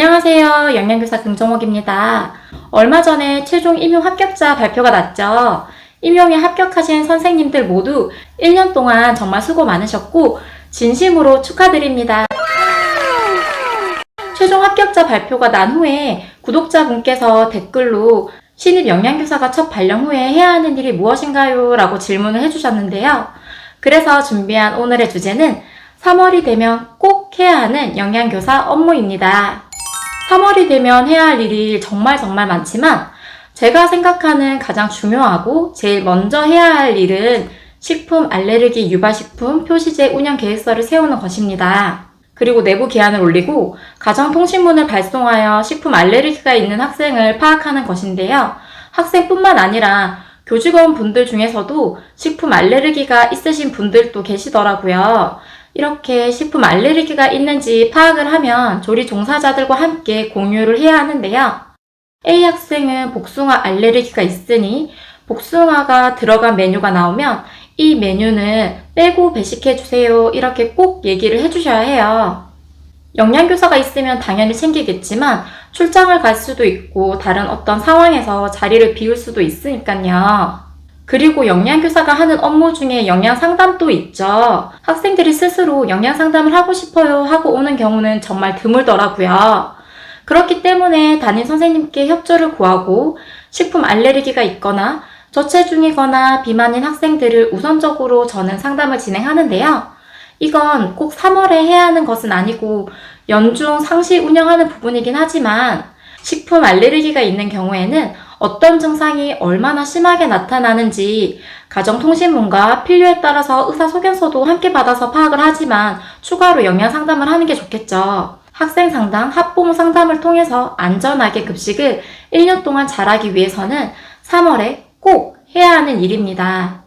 안녕하세요. 영양교사 금정옥입니다. 얼마 전에 최종 임용 합격자 발표가 났죠. 임용에 합격하신 선생님들 모두 1년 동안 정말 수고 많으셨고 진심으로 축하드립니다. 최종 합격자 발표가 난 후에 구독자분께서 댓글로 신입 영양교사가 첫 발령 후에 해야 하는 일이 무엇인가요? 라고 질문을 해주셨는데요. 그래서 준비한 오늘의 주제는 3월이 되면 꼭 해야 하는 영양교사 업무입니다. 3월이 되면 해야 할 일이 정말 많지만 제가 생각하는 가장 중요하고 제일 먼저 해야 할 일은 식품 알레르기 유발식품 표시제 운영 계획서를 세우는 것입니다. 그리고 내부 기한을 올리고 가정통신문을 발송하여 식품 알레르기가 있는 학생을 파악하는 것인데요. 학생뿐만 아니라 교직원 분들 중에서도 식품 알레르기가 있으신 분들도 계시더라고요. 이렇게 식품 알레르기가 있는지 파악을 하면 조리 종사자들과 함께 공유를 해야 하는데요. A 학생은 복숭아 알레르기가 있으니 복숭아가 들어간 메뉴가 나오면 이 메뉴는 빼고 배식해주세요. 이렇게 꼭 얘기를 해주셔야 해요. 영양교사가 있으면 당연히 챙기겠지만 출장을 갈 수도 있고 다른 어떤 상황에서 자리를 비울 수도 있으니까요. 그리고 영양교사가 하는 업무 중에 영양상담도 있죠. 학생들이 스스로 영양상담을 하고 싶어요 하고 오는 경우는 정말 드물더라고요. 그렇기 때문에 담임 선생님께 협조를 구하고 식품 알레르기가 있거나 저체중이거나 비만인 학생들을 우선적으로 저는 상담을 진행하는데요. 이건 꼭 3월에 해야 하는 것은 아니고 연중 상시 운영하는 부분이긴 하지만 식품 알레르기가 있는 경우에는 어떤 증상이 얼마나 심하게 나타나는지 가정통신문과 필요에 따라서 의사소견서도 함께 받아서 파악을 하지만 추가로 영양상담을 하는 게 좋겠죠. 학생상담, 학부모 상담을 통해서 안전하게 급식을 1년 동안 잘하기 위해서는 3월에 꼭 해야 하는 일입니다.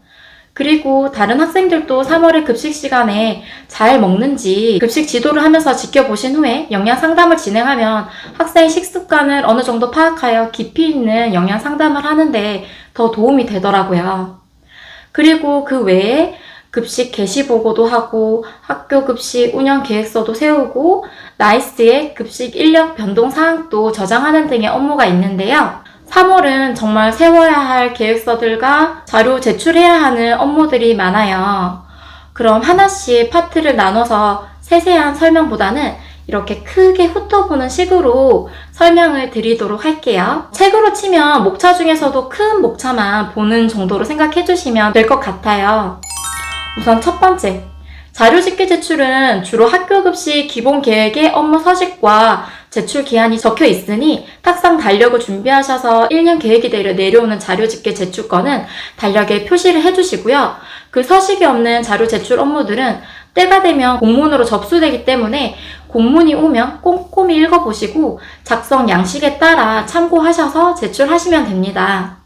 그리고 다른 학생들도 3월에 급식 시간에 잘 먹는지 급식 지도를 하면서 지켜보신 후에 영양 상담을 진행하면 학생의 식습관을 어느 정도 파악하여 깊이 있는 영양 상담을 하는데 더 도움이 되더라고요. 그리고 그 외에 급식 개시 보고도 하고 학교 급식 운영 계획서도 세우고 나이스의 급식 인력 변동 사항도 저장하는 등의 업무가 있는데요. 3월은 정말 세워야 할 계획서들과 자료 제출해야 하는 업무들이 많아요. 그럼 하나씩 파트를 나눠서 세세한 설명보다는 이렇게 크게 훑어보는 식으로 설명을 드리도록 할게요. 책으로 치면 목차 중에서도 큰 목차만 보는 정도로 생각해 주시면 될 것 같아요. 우선 첫 번째, 자료집계 제출은 주로 학교급식 기본계획의 업무 서식과 제출 기한이 적혀 있으니 탁상 달력을 준비하셔서 1년 계획이 내려오는 자료집계 제출건은 달력에 표시를 해주시고요. 그 서식이 없는 자료 제출 업무들은 때가 되면 공문으로 접수되기 때문에 공문이 오면 꼼꼼히 읽어보시고 작성 양식에 따라 참고하셔서 제출하시면 됩니다.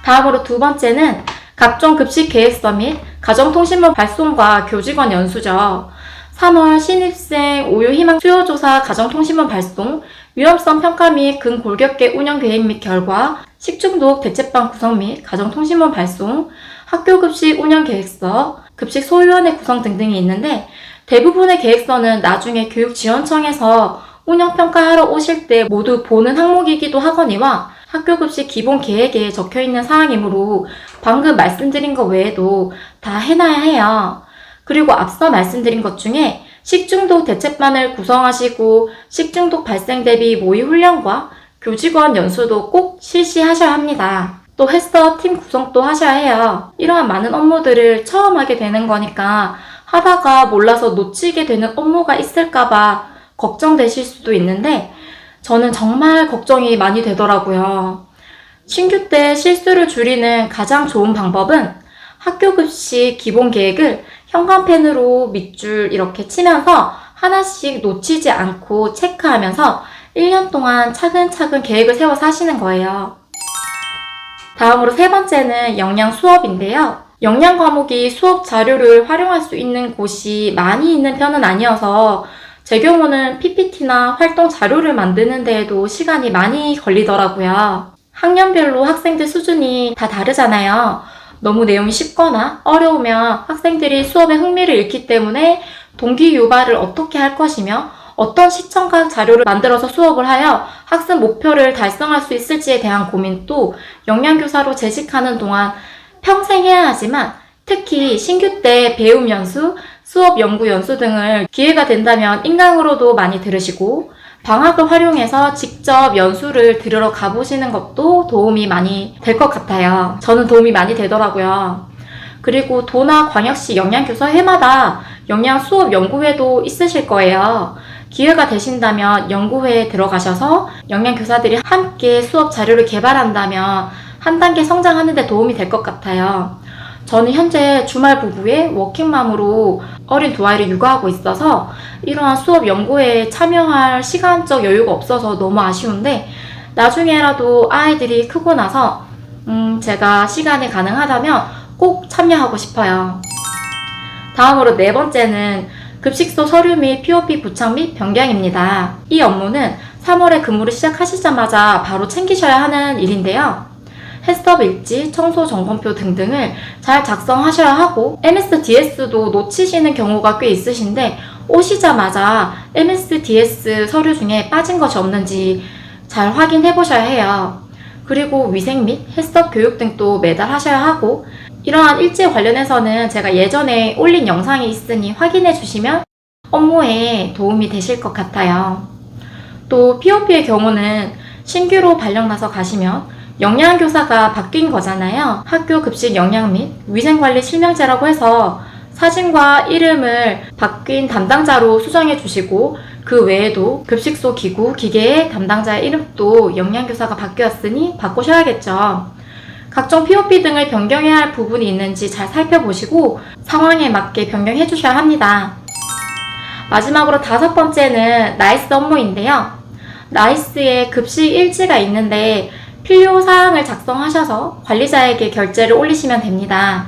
다음으로 두 번째는 각종 급식 계획서 및 가정통신문 발송과 교직원 연수죠. 3월 신입생 오유 희망 수요조사 가정통신문 발송, 위험성 평가 및 근골격계 운영 계획 및 결과, 식중독 대책방 구성 및 가정통신문 발송, 학교급식 운영 계획서, 급식 소위원회 구성 등등이 있는데 대부분의 계획서는 나중에 교육지원청에서 운영평가하러 오실 때 모두 보는 항목이기도 하거니와 학교급식 기본 계획에 적혀있는 사항이므로 방금 말씀드린 것 외에도 다 해놔야 해요. 그리고 앞서 말씀드린 것 중에 식중독 대책반을 구성하시고 식중독 발생 대비 모의 훈련과 교직원 연수도 꼭 실시하셔야 합니다. 또 헬스터 팀 구성도 하셔야 해요. 이러한 많은 업무들을 처음 하게 되는 거니까 하다가 몰라서 놓치게 되는 업무가 있을까봐 걱정되실 수도 있는데 저는 정말 걱정이 많이 되더라고요. 신규 때 실수를 줄이는 가장 좋은 방법은 학교급식 기본 계획을 형광펜으로 밑줄 이렇게 치면서 하나씩 놓치지 않고 체크하면서 1년 동안 차근차근 계획을 세워서 하시는 거예요. 다음으로 세 번째는 영양 수업인데요. 영양 과목이 수업 자료를 활용할 수 있는 곳이 많이 있는 편은 아니어서 제 경우는 PPT나 활동 자료를 만드는 데에도 시간이 많이 걸리더라고요. 학년별로 학생들 수준이 다 다르잖아요. 너무 내용이 쉽거나 어려우면 학생들이 수업에 흥미를 잃기 때문에 동기 유발을 어떻게 할 것이며 어떤 시청각 자료를 만들어서 수업을 하여 학습 목표를 달성할 수 있을지에 대한 고민도 영양교사로 재직하는 동안 평생 해야 하지만 특히 신규 때 배움 연수, 수업 연구 연수 등을 기회가 된다면 인강으로도 많이 들으시고 방학을 활용해서 직접 연수를 들으러 가보시는 것도 도움이 많이 될 것 같아요. 저는 도움이 많이 되더라고요. 그리고 도나 광역시 영양교사 회마다 영양 수업 연구회도 있으실 거예요. 기회가 되신다면 연구회에 들어가셔서 영양교사들이 함께 수업 자료를 개발한다면 한 단계 성장하는 데 도움이 될 것 같아요. 저는 현재 주말 부부의 워킹맘으로 어린 두 아이를 육아하고 있어서 이러한 수업 연구회에 참여할 시간적 여유가 없어서 너무 아쉬운데 나중에라도 아이들이 크고 나서 제가 시간이 가능하다면 꼭 참여하고 싶어요. 다음으로 네 번째는 급식소 서류 및 POP 부착 및 변경입니다. 이 업무는 3월에 근무를 시작하시자마자 바로 챙기셔야 하는 일인데요. 해스톱 일지, 청소 점검표 등등을 잘 작성하셔야 하고 MSDS도 놓치시는 경우가 꽤 있으신데 오시자마자 MSDS 서류 중에 빠진 것이 없는지 잘 확인해 보셔야 해요. 그리고 위생 및 해스톱 교육 등도 매달 하셔야 하고 이러한 일지에 관련해서는 제가 예전에 올린 영상이 있으니 확인해 주시면 업무에 도움이 되실 것 같아요. 또 POP의 경우는 신규로 발령나서 가시면 영양교사가 바뀐 거잖아요. 학교 급식 영양 및 위생관리 실명제라고 해서 사진과 이름을 바뀐 담당자로 수정해 주시고 그 외에도 급식소 기구, 기계의 담당자의 이름도 영양교사가 바뀌었으니 바꾸셔야겠죠. 각종 POP 등을 변경해야 할 부분이 있는지 잘 살펴보시고 상황에 맞게 변경해 주셔야 합니다. 마지막으로 다섯 번째는 나이스 업무인데요. 나이스에 급식 일지가 있는데 필요사항을 작성하셔서 관리자에게 결제를 올리시면 됩니다.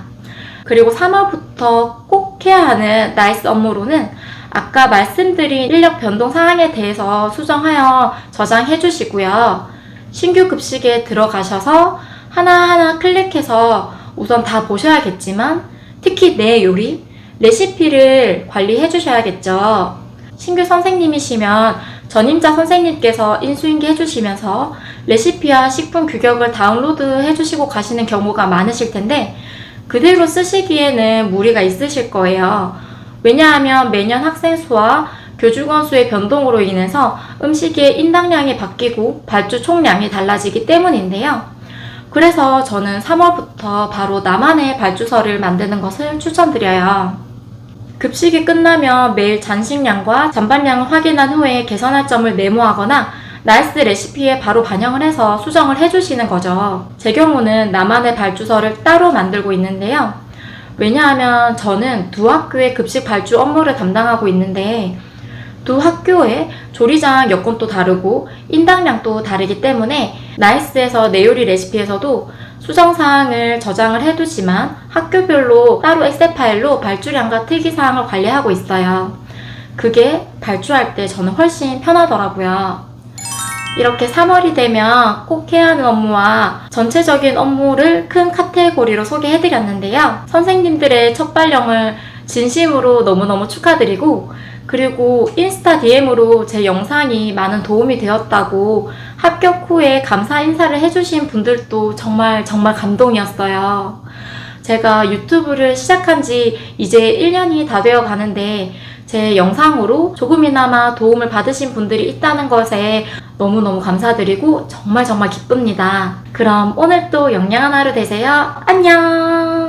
그리고 3월부터 꼭 해야 하는 나이스 업무로는 아까 말씀드린 인력 변동 사항에 대해서 수정하여 저장해 주시고요. 신규 급식에 들어가셔서 하나하나 클릭해서 우선 다 보셔야겠지만 특히 내 요리, 레시피를 관리해 주셔야겠죠. 신규 선생님이시면 전임자 선생님께서 인수인계 해주시면서 레시피와 식품 규격을 다운로드 해주시고 가시는 경우가 많으실 텐데 그대로 쓰시기에는 무리가 있으실 거예요. 왜냐하면 매년 학생 수와 교직원 수의 변동으로 인해서 음식의 인당량이 바뀌고 발주 총량이 달라지기 때문인데요. 그래서 저는 3월부터 바로 나만의 발주서를 만드는 것을 추천드려요. 급식이 끝나면 매일 잔식량과 잔반량을 확인한 후에 개선할 점을 메모하거나 나이스 레시피에 바로 반영을 해서 수정을 해주시는 거죠. 제 경우는 나만의 발주서를 따로 만들고 있는데요. 왜냐하면 저는 두 학교의 급식 발주 업무를 담당하고 있는데 두 학교의 조리장 여건도 다르고 인당량도 다르기 때문에 나이스에서 내 요리 레시피에서도 수정사항을 저장을 해두지만 학교별로 따로 엑셀 파일로 발주량과 특이사항을 관리하고 있어요. 그게 발주할 때 저는 훨씬 편하더라고요. 이렇게 3월이 되면 꼭 해야 하는 업무와 전체적인 업무를 큰 카테고리로 소개해드렸는데요. 선생님들의 첫 발령을 진심으로 너무너무 축하드리고 그리고 인스타 DM으로 제 영상이 많은 도움이 되었다고 합격 후에 감사 인사를 해주신 분들도 정말 감동이었어요. 제가 유튜브를 시작한 지 이제 1년이 다 되어 가는데 제 영상으로 조금이나마 도움을 받으신 분들이 있다는 것에 너무너무 감사드리고 정말 기쁩니다. 그럼 오늘도 영양한 하루 되세요. 안녕!